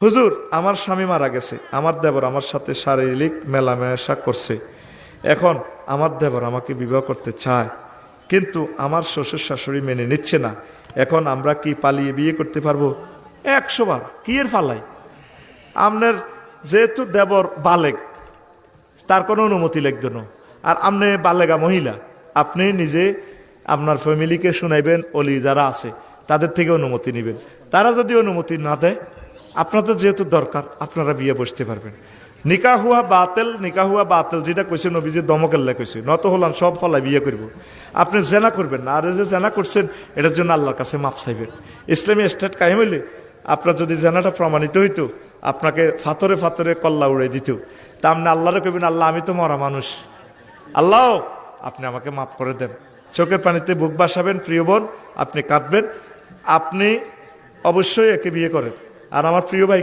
হুজুর, আমার স্বামী মারা গেছে, আমার দেবর আমার সাথে শারীরিক মেলামেশা করছে, এখন আমার দেবর আমাকে বিবাহ করতে চায়, কিন্তু আমার শ্বশুর শাশুড়ি মেনে নিচ্ছে না, এখন আমরা কি পালিয়ে বিয়ে করতে পারবো? 100 বার কি এর ফালাই। আপনার যেহেতু দেবর বালেগ, তার কোনো অনুমতি লাগবে না, আর আপনি বালেগা মহিলা, আপনি নিজে আপনার ফ্যামিলিকে শুনাইবেন, অলি যারা আছে তাদের থেকে অনুমতি নেবেন। তারা যদি অনুমতি না দেয়, আপনাদের যেহেতু দরকার, আপনারা বিয়ে বসতে পারবেন। নিকাহ হুয়া বাতেল, নিকাহ হুয়া বাতেল যেটা কইছে নবীজি দমকেল্লা কইছে, নত হলান সব ফলাই বিয়ে করব। আপনি জেনা করবেন না, আর যে জেনা করছেন এটার জন্য আল্লাহর কাছে মাপ চাইবেন। ইসলামী স্টেট কায়েম হইলে আপনার যদি জেনাটা প্রমাণিত হইতো, আপনাকে ফাতরে ফাতরে কল্লা উড়াই দিত। তা আপনি আল্লাহরে কইবেন, আল্লাহ আমি তো মরা মানুষ, আল্লাহ আপনি আমাকে মাফ করে দেন। চোখের পানিতে বুক বাসাবেন, প্রিয় বোন আপনি কাঁদবেন, আপনি অবশ্যই একে বিয়ে করেন। আর আমার প্রিয় ভাই